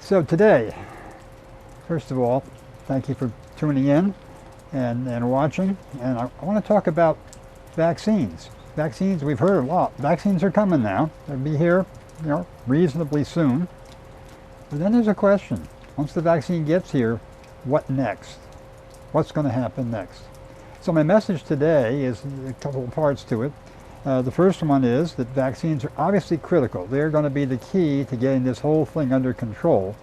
So today, first of all, thank you for tuning in and watching. And I want to talk about vaccines. Vaccines, we've heard a lot. Vaccines are coming now. They'll be here, reasonably soon. But then there's a question. Once the vaccine gets here, what next? What's going to happen next? So my message today is a couple of parts to it. The first one is that vaccines are obviously critical. They're going to be the key to getting this whole thing under control.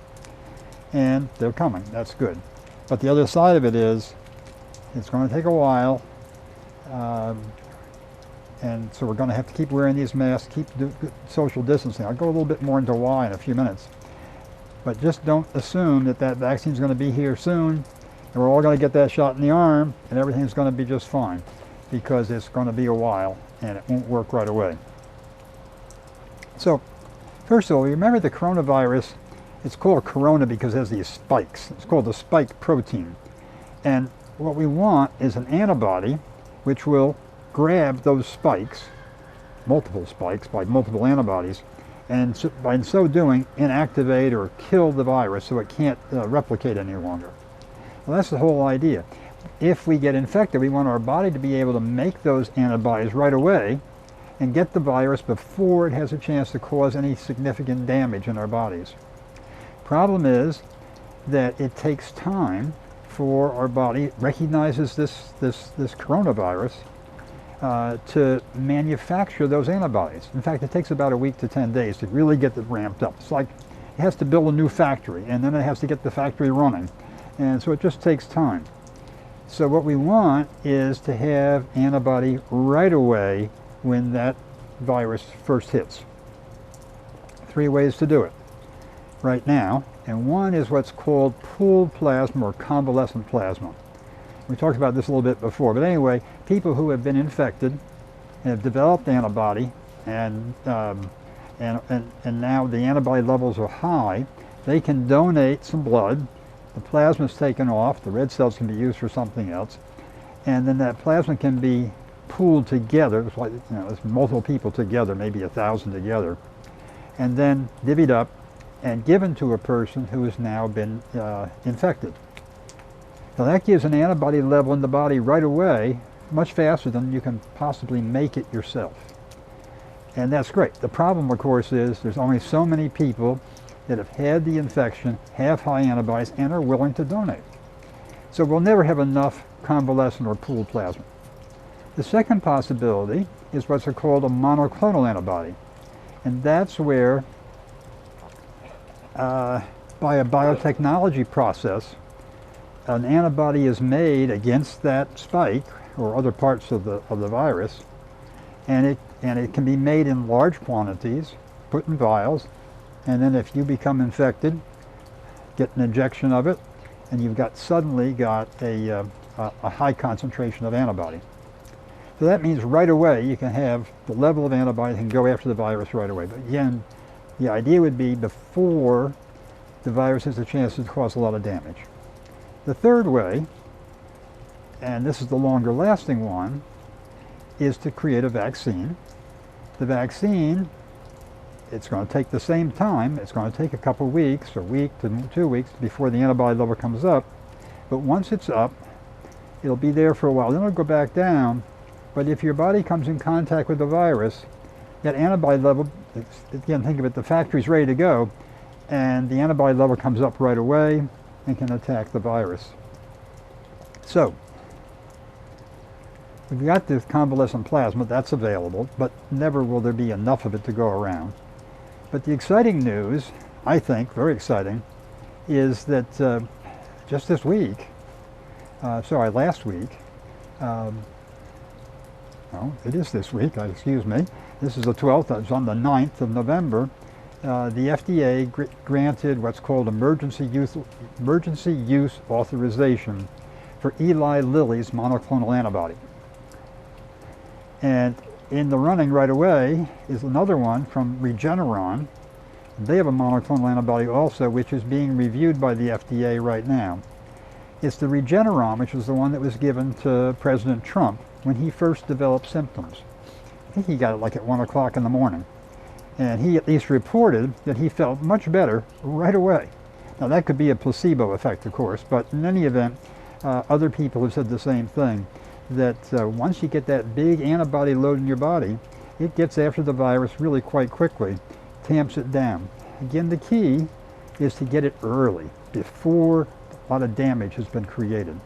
And they're coming. That's good. But the other side of it is it's going to take a while. And so we're going to have to keep wearing these masks, keep social distancing. I'll go a little bit more into why in a few minutes. But just don't assume that that vaccine is going to be here soon, and we're all going to get that shot in the arm, and everything's going to be just fine, because it's going to be a while, and it won't work right away. So, first of all, remember the coronavirus, it's called corona because it has these spikes. It's called the spike protein. And what we want is an antibody which will grab those spikes, multiple spikes by multiple antibodies, and so, by so doing, inactivate or kill the virus so it can't replicate any longer. Well, that's the whole idea. If we get infected, we want our body to be able to make those antibodies right away and get the virus before it has a chance to cause any significant damage in our bodies. Problem is that it takes time for our body recognizes this coronavirus to manufacture those antibodies. In fact, it takes about a week to 10 days to really get it ramped up. It's like it has to build a new factory, and then it has to get the factory running. And so it just takes time. So what we want is to have antibody right away when that virus first hits. 3 ways to do it right now, and one is what's called pooled plasma or convalescent plasma. We talked about this a little bit before, but anyway, people who have been infected and have developed antibody, and now the antibody levels are high, they can donate some blood. The plasma is taken off, the red cells can be used for something else, and then that plasma can be pooled together. It's like, there's multiple people together, maybe 1,000 together, and then divvied up and given to a person who has now been infected. Now that gives an antibody level in the body right away, much faster than you can possibly make it yourself. And that's great. The problem, of course, is there's only so many people that have had the infection, have high antibodies, and are willing to donate. So we'll never have enough convalescent or pooled plasma. The second possibility is what's called a monoclonal antibody. And that's where, by a biotechnology process, an antibody is made against that spike or other parts of the virus, and it can be made in large quantities, put in vials, and then if you become infected, get an injection of it, and you've suddenly got a high concentration of antibody. So that means right away you can have the level of antibody that can go after the virus right away. But again, the idea would be before the virus has a chance to cause a lot of damage. The third way, and this is the longer lasting one, is to create a vaccine. The vaccine, it's going to take the same time. It's going to take a couple of weeks, a week to 2 weeks before the antibody level comes up. But once it's up, it'll be there for a while. Then it'll go back down. But if your body comes in contact with the virus, that antibody level, again, think of it, the factory's ready to go, and the antibody level comes up right away and can attack the virus. So, we've got this convalescent plasma, that's available, but never will there be enough of it to go around. But the exciting news, I think, very exciting, is that just this week, last week, it is this week, excuse me, this is the 12th, it's on the 9th of November, the FDA granted what's called emergency use authorization for Eli Lilly's monoclonal antibody. And in the running right away is another one from Regeneron. They have a monoclonal antibody also, which is being reviewed by the FDA right now. It's the Regeneron, which was the one that was given to President Trump when he first developed symptoms. I think he got it like at 1 o'clock in the morning. And he at least reported that he felt much better right away. Now that could be a placebo effect, of course, but in any event, other people have said the same thing, that once you get that big antibody load in your body, it gets after the virus really quite quickly, tamps it down. Again, the key is to get it early, before a lot of damage has been created.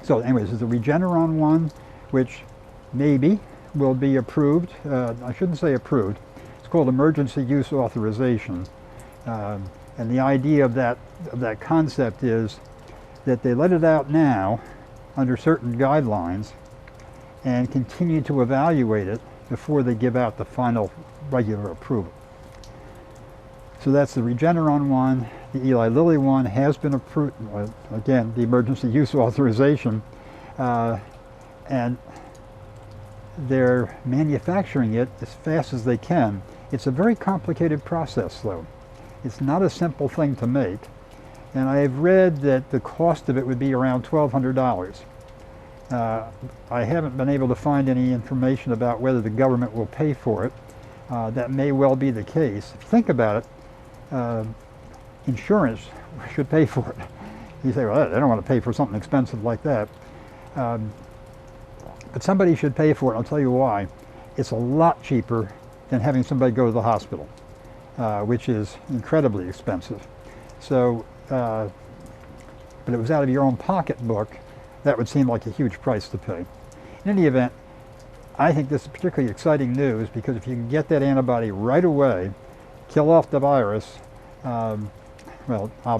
So anyways, there's the Regeneron one, which maybe will be approved. I shouldn't say approved. It's called emergency use authorization. And the idea of that concept is that they let it out now under certain guidelines and continue to evaluate it before they give out the final regular approval. So that's the Regeneron one. The Eli Lilly one has been approved, again, the emergency use authorization, and they're manufacturing it as fast as they can. It's a very complicated process, though. It's not a simple thing to make, and I've read that the cost of it would be around $1,200. I haven't been able to find any information about whether the government will pay for it. That may well be the case. If you think about it, insurance should pay for it. You say, well, they don't want to pay for something expensive like that. But somebody should pay for it. I'll tell you why. It's a lot cheaper than having somebody go to the hospital, which is incredibly expensive. So, but it was out of your own pocketbook, that would seem like a huge price to pay. In any event, I think this is particularly exciting news because if you can get that antibody right away, kill off the virus, well,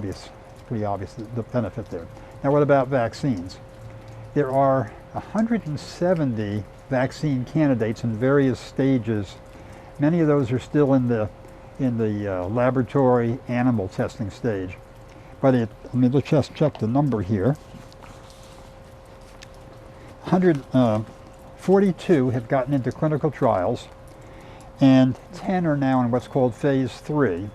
it's pretty obvious the benefit there. Now what about vaccines? There are 170 vaccine candidates in various stages. Many of those are still in the laboratory animal testing stage. But let me just check the number here. 142 have gotten into clinical trials, and 10 are now in what's called phase 3.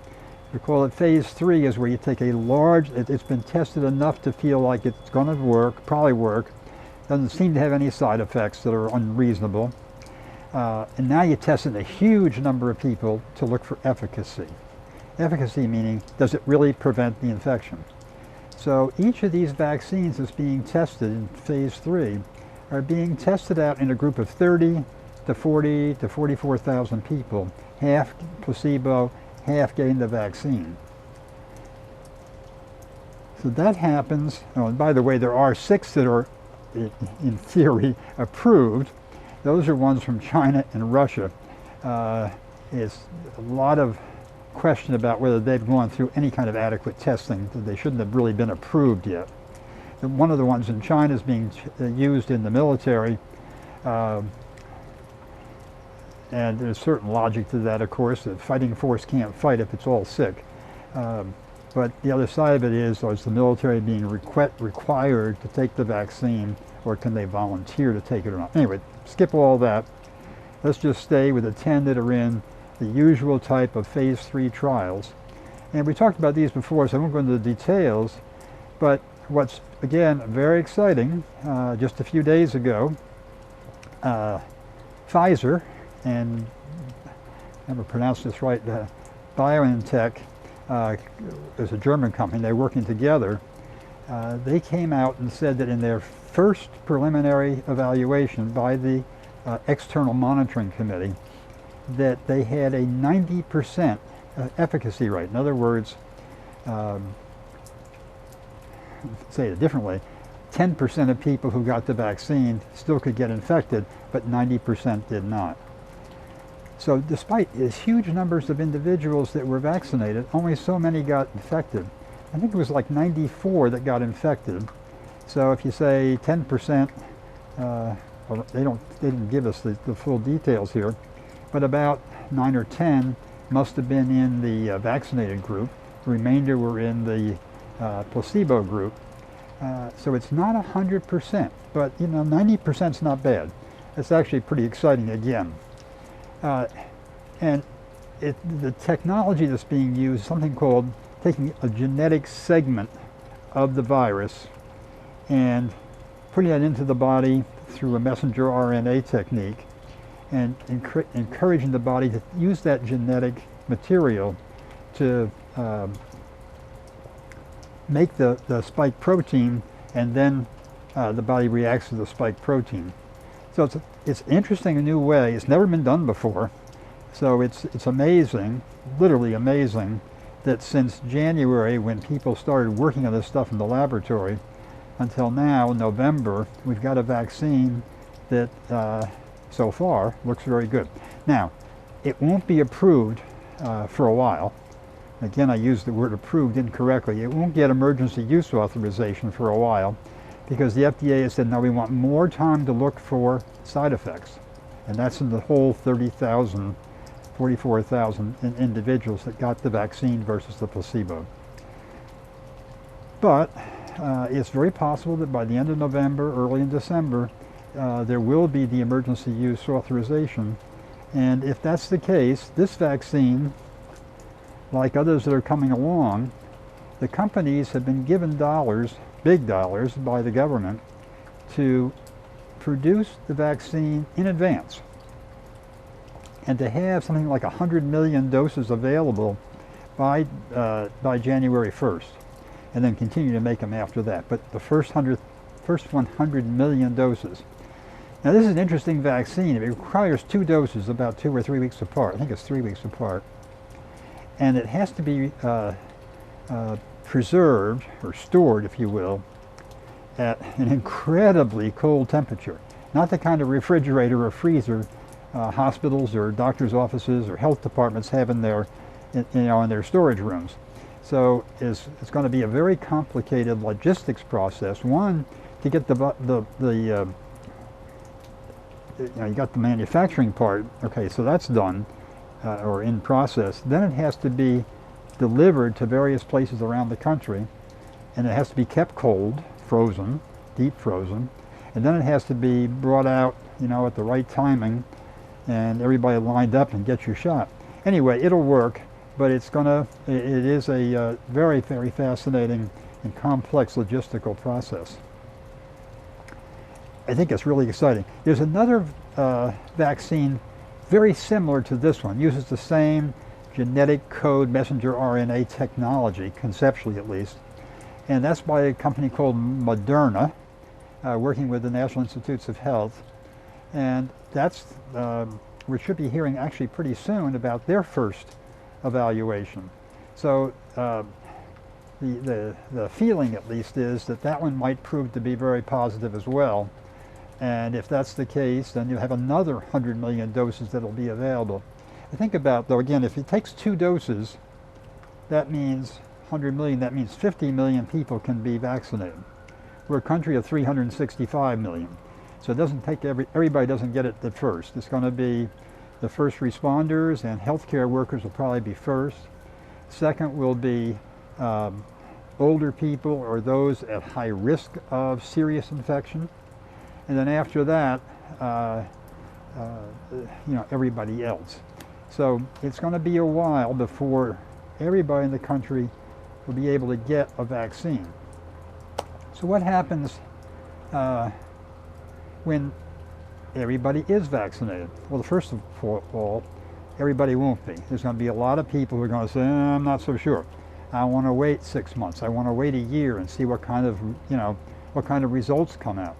We call it phase 3 is where you take a large, it's been tested enough to feel like it's going to work, probably work, doesn't seem to have any side effects that are unreasonable. And now you test in a huge number of people to look for efficacy. Efficacy meaning, does it really prevent the infection? So each of these vaccines that's being tested in phase 3 are being tested out in a group of 30 to 40 to 44,000 people, half placebo, half getting the vaccine. So that happens, oh, and by the way, there are 6 that are, in theory, approved. Those are ones from China and Russia. It's a lot of question about whether they've gone through any kind of adequate testing. They shouldn't have really been approved yet. One of the ones in China is being used in the military, and there's certain logic to that, of course. The fighting force can't fight if it's all sick. But the other side of it is the military being required to take the vaccine, or can they volunteer to take it or not? Anyway, skip all that. Let's just stay with the 10 that are in the usual type of phase 3 trials. And we talked about these before, so I won't go into the details, but what's, again, very exciting, just a few days ago, Pfizer, and I never pronounced this right, BioNTech, is a German company, they're working together. They came out and said that in their first preliminary evaluation by the External Monitoring Committee, that they had a 90% efficacy rate. In other words, say it differently, 10% of people who got the vaccine still could get infected, but 90% did not. So despite these huge numbers of individuals that were vaccinated, only so many got infected. I think it was like 94 that got infected. So if you say 10%, well, they didn't give us the full details here, but about 9 or 10 must have been in the vaccinated group. The remainder were in the placebo group. So it's not 100%, but 90% is not bad. It's actually pretty exciting again. And the technology that's being used is something called taking a genetic segment of the virus and putting it into the body through a messenger RNA technique, and encouraging the body to use that genetic material to make the spike protein, and then the body reacts to the spike protein. So it's interesting, a new way. It's never been done before. So it's amazing, literally amazing, that since January, when people started working on this stuff in the laboratory, until now, November, we've got a vaccine that so far looks very good. Now, it won't be approved for a while. Again, I used the word approved incorrectly. It won't get emergency use authorization for a while because the FDA has said, no, we want more time to look for side effects. And that's in the whole 30,000, 44,000 individuals that got the vaccine versus the placebo. But it's very possible that by the end of November, early in December, there will be the emergency use authorization. And if that's the case, this vaccine, like others that are coming along, the companies have been given dollars, big dollars, by the government to produce the vaccine in advance and to have something like 100 million doses available by January 1st, and then continue to make them after that. But the first 100 million doses. Now this is an interesting vaccine. It requires 2 doses about 2 or 3 weeks apart. I think it's 3 weeks apart. And it has to be preserved, or stored, if you will, at an incredibly cold temperature. Not the kind of refrigerator or freezer hospitals or doctors' offices or health departments have in their, in their storage rooms. So it's going to be a very complicated logistics process. One, to get you got the manufacturing part. Okay, so that's done or in process. Then it has to be delivered to various places around the country, and it has to be kept cold, frozen, deep frozen, and then it has to be brought out, at the right timing, and everybody lined up and get your shot. Anyway, it'll work, but it is a very, very fascinating and complex logistical process. I think it's really exciting. There's another vaccine very similar to this one, uses the same genetic code messenger RNA technology, conceptually at least, and that's by a company called Moderna, working with the National Institutes of Health, and that's, we should be hearing actually pretty soon about their first evaluation. So the feeling at least is that one might prove to be very positive as well. And if that's the case, then you have another 100 million doses that will be available. Think about, though, again, if it takes 2 doses, that means 100 million, that means 50 million people can be vaccinated. We're a country of 365 million. So it doesn't take everybody doesn't get it at first. It's going to be the first responders, and healthcare workers will probably be first. Second will be older people or those at high risk of serious infection. And then after that, everybody else. So it's going to be a while before everybody in the country will be able to get a vaccine. So what happens when everybody is vaccinated? Well, first of all, everybody won't be. There's going to be a lot of people who are going to say, I'm not so sure. I want to wait 6 months. I want to wait a year and see what kind of results come out.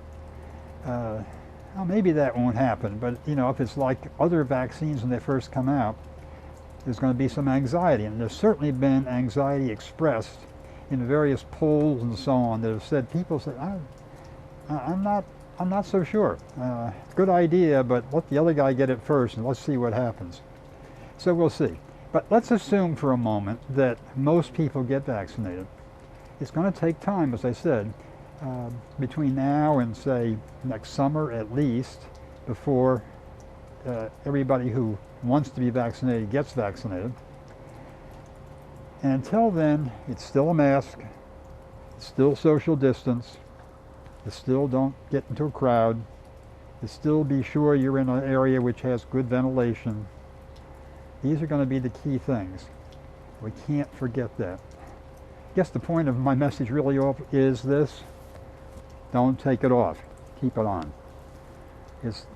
Well, maybe that won't happen, but if it's like other vaccines when they first come out, there's going to be some anxiety, and there's certainly been anxiety expressed in various polls and so on that have said, people say, I'm not so sure. Good idea, but let the other guy get it first and let's see what happens. So we'll see. But let's assume for a moment that most people get vaccinated. It's going to take time, as I said, between now and say next summer at least, before everybody who wants to be vaccinated gets vaccinated. And until then, it's still a mask, it's still social distance, you still don't get into a crowd, you still be sure you're in an area which has good ventilation. These are going to be the key things. We can't forget that. I guess the point of my message really is this: don't take it off. Keep it on. It's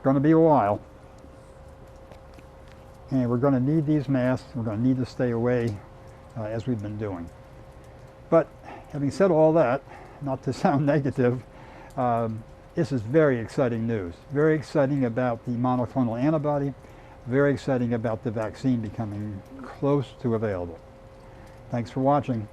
going to be a while. And we're going to need these masks. We're going to need to stay away as we've been doing. But having said all that, not to sound negative, this is very exciting news. Very exciting about the monoclonal antibody, very exciting about the vaccine becoming close to available. Thanks for watching.